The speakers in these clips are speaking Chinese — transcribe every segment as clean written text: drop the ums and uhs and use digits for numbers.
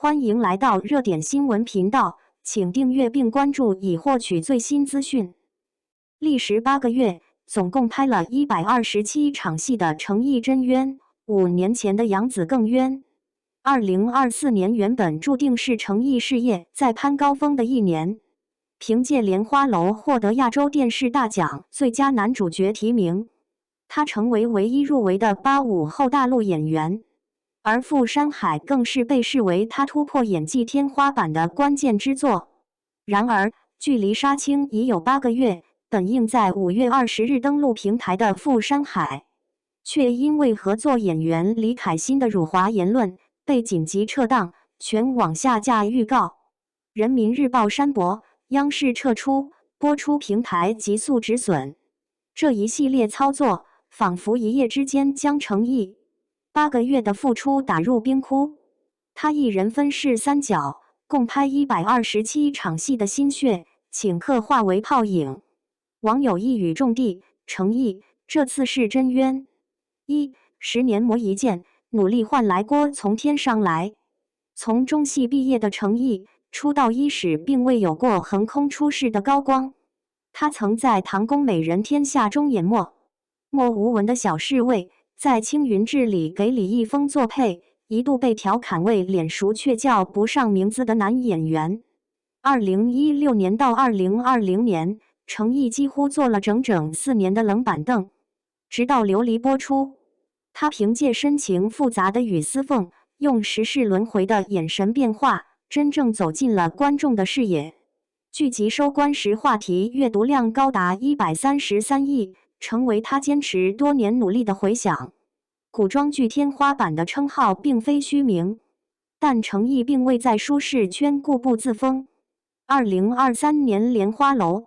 欢迎来到热点新闻频道，请订阅并关注以获取最新资讯。历时8个月，总共拍了127场戏的程毅真冤，5年前的杨紫更冤。2024年原本注定是程毅事业在攀高峰的一年，凭借《莲花楼》获得亚洲电视大奖最佳男主角提名，他成为唯一入围的85后大陆演员。而《富山海》更是被视为他突破演技天花板的关键之作。然而，距离杀青已有8个月，本应在5月20日登陆平台的《富山海》，却因为合作演员李凯欣的辱华言论被紧急撤档，全网下架预告。人民日报删博，央视撤出，播出平台急速止损。这一系列操作，仿佛一夜之间将程毅8个月的付出打入冰窟。他一人分饰3角，共拍127场戏的心血，顷刻化为泡影。网友一语中的：程毅这次是真冤。10年磨一剑，努力换来锅从天上来。从中戏毕业的程毅，出道伊始并未有过横空出世的高光。他曾在《唐宫美人天下》中演默默无闻的小侍卫，在《青云志》里给李易峰作配，一度被调侃为脸熟却叫不上名字的男演员。2016年到2020年，程毅几乎坐了整整4年的冷板凳，直到《琉璃》播出，他凭借深情复杂的雨丝缝，用时世轮回的眼神变化，真正走进了观众的视野。剧集收官时话题阅读量高达133亿，成为他坚持多年努力的回响。古装剧天花板的称号并非虚名，但程毅并未在舒适圈固步自封。2023年《莲花楼》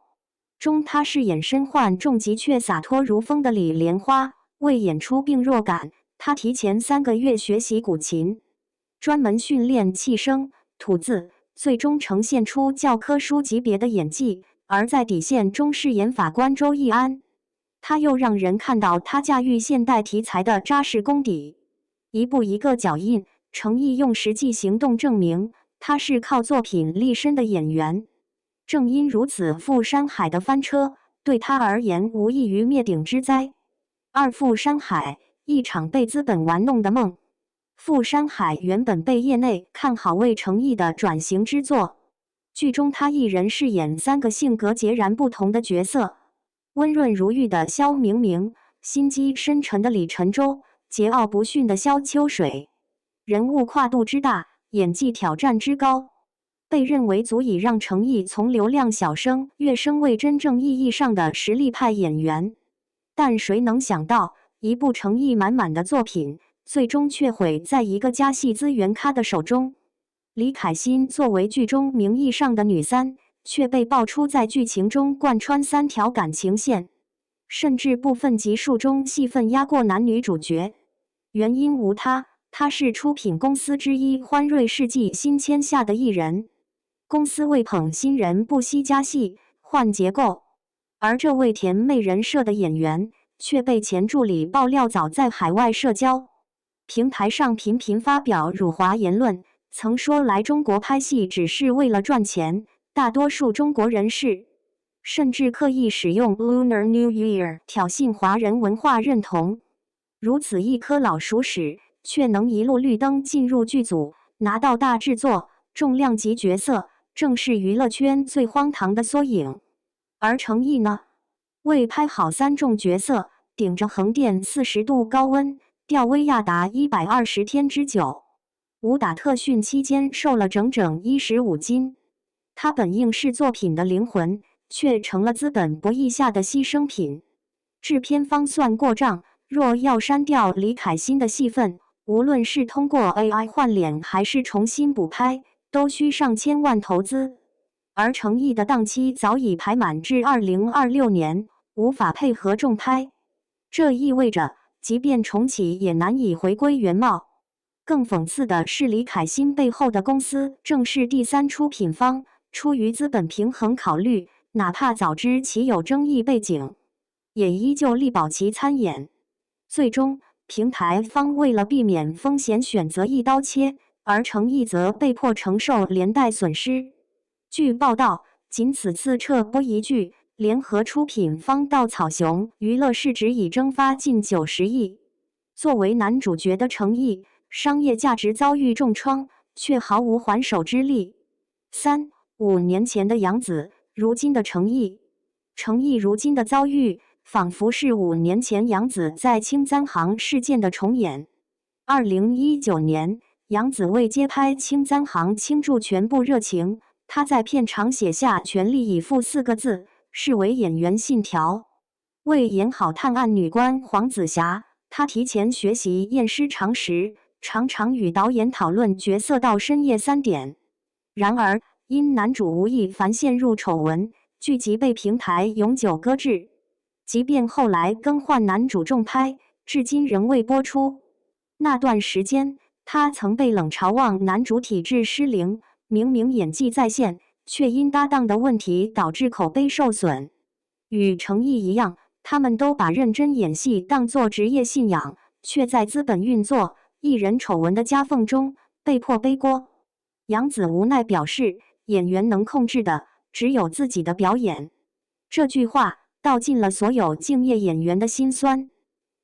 中，他饰演身患重疾却洒脱如风的李莲花。为演出病弱感，他提前3个月学习古琴，专门训练气声、吐字，最终呈现出教科书级别的演技。而在《底线》中饰演法官周易安，他又让人看到他驾驭现代题材的扎实功底。一步一个脚印，程毅用实际行动证明他是靠作品立身的演员。正因如此，《富山海》的翻车对他而言无异于灭顶之灾。富山海，一场被资本玩弄的梦。富山海原本被业内看好为程毅的转型之作，剧中他一人饰演3个性格截然不同的角色：温润如玉的萧明明，心机深沉的李晨舟，桀骜不驯的萧秋水。人物跨度之大，演技挑战之高，被认为足以让程毅从流量小生跃升为真正意义上的实力派演员。但谁能想到，一部诚意满满的作品，最终却毁在一个家系资源咖的手中。李凯欣作为剧中名义上的女三，却被爆出在剧情中贯穿3条感情线，甚至部分集数中戏份压过男女主角。原因无他，他是出品公司之一欢瑞世纪新签下的艺人，公司为捧新人不惜加戏换结构。而这位甜妹人设的演员，却被前助理爆料早在海外社交平台上频频发表辱华言论，曾说来中国拍戏只是为了赚钱。大多数中国人士甚至刻意使用 Lunar New Year 挑衅华人文化认同。如此一颗老鼠屎，却能一路绿灯进入剧组，拿到大制作、重量级角色，正是娱乐圈最荒唐的缩影。而程毅呢，为拍好3重角色，顶着横店40度高温，吊威亚达120天之久。武打特训期间瘦了整整15斤。他本应是作品的灵魂，却成了资本博弈下的牺牲品。制片方算过账，若要删掉李凯欣的戏份，无论是通过 AI 换脸还是重新补拍，都需上千万投资。而程毅的档期早已排满至2026年，无法配合重拍。这意味着，即便重启也难以回归原貌。更讽刺的是，李凯欣背后的公司正是第3出品方，出于资本平衡考虑，哪怕早知其有争议背景，也依旧力保其参演。最终，平台方为了避免风险，选择一刀切，而程毅则被迫承受连带损失。据报道，仅此次撤播一剧，联合出品方稻草熊娱乐市值已蒸发近90亿。作为男主角的程毅，商业价值遭遇重创，却毫无还手之力。5年前的杨紫，如今的程毅。程毅如今的遭遇，仿佛是5年前杨紫在青簪行事件的重演。2019年，杨紫为接拍青簪行倾注全部热情，她在片场写下全力以赴4个字，视为演员信条。为演好探案女官黄子霞，她提前学习验尸常识，常常与导演讨论角色到深夜3点。然而，因男主吴亦凡陷入丑闻，剧集被平台永久搁置。即便后来更换男主重拍，至今仍未播出。那段时间，他曾被冷嘲望男主体质失灵，明明演技在线，却因搭档的问题导致口碑受损。与程毅一样，他们都把认真演戏当作职业信仰，却在资本运作、艺人丑闻的夹缝中被迫背锅。杨紫无奈表示，演员能控制的只有自己的表演。这句话道尽了所有敬业演员的辛酸。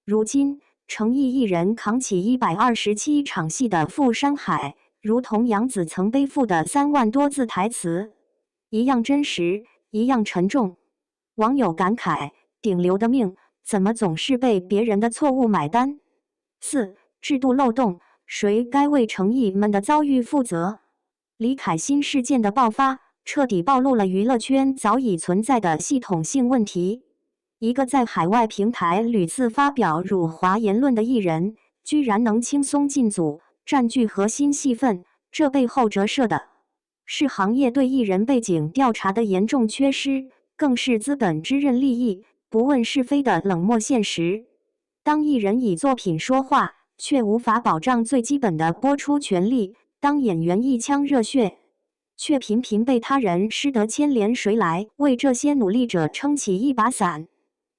如今，程毅一人扛起127场戏的负山海，如同杨紫曾背负的3万多字台词，一样真实，一样沉重。网友感慨：顶流的命，怎么总是被别人的错误买单？4. 制度漏洞，谁该为程毅们的遭遇负责？李凯欣事件的爆发，彻底暴露了娱乐圈早已存在的系统性问题。一个在海外平台屡次发表辱华言论的艺人，居然能轻松进组，占据核心戏份，这背后折射的是行业对艺人背景调查的严重缺失，更是资本只认利益，不问是非的冷漠现实。当艺人以作品说话，却无法保障最基本的播出权利；当演员一腔热血，却频频被他人失德牵连，谁来为这些努力者撑起一把伞？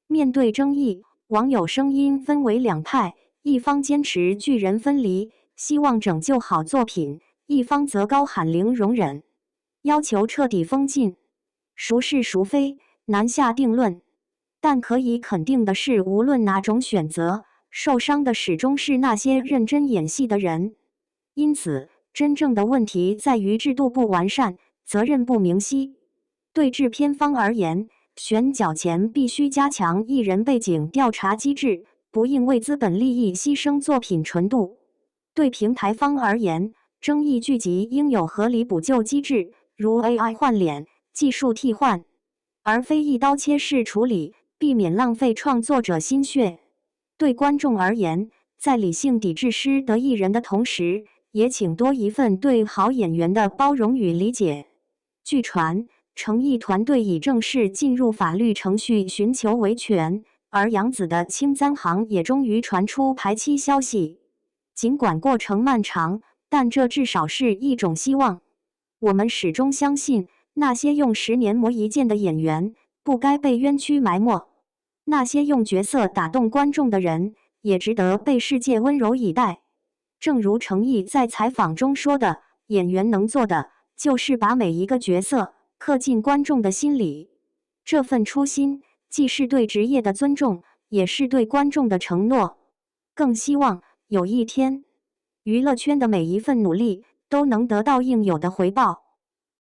面对争议，网友声音分为2派，一方坚持巨人分离，希望拯救好作品；一方则高喊零容忍，要求彻底封禁。孰是孰非，难下定论。但可以肯定的是，无论哪种选择，受伤的始终是那些认真演戏的人。因此，真正的问题在于制度不完善，责任不明晰。对制片方而言，选角前必须加强艺人背景调查机制，不应为资本利益牺牲作品纯度。对平台方而言，争议剧集应有合理补救机制，如 AI 换脸、技术替换，而非一刀切式处理，避免浪费创作者心血。对观众而言，在理性抵制失德艺人的同时，也请多一份对好演员的包容与理解。据传，程毅团队已正式进入法律程序寻求维权，而杨紫的青簪行也终于传出排期消息。尽管过程漫长，但这至少是一种希望。我们始终相信，那些用10年磨一剑的演员，不该被冤屈埋没；那些用角色打动观众的人，也值得被世界温柔以待。正如程毅在采访中说的，演员能做的，就是把每一个角色刻进观众的心里。这份初心，既是对职业的尊重，也是对观众的承诺。更希望有一天，娱乐圈的每一份努力都能得到应有的回报。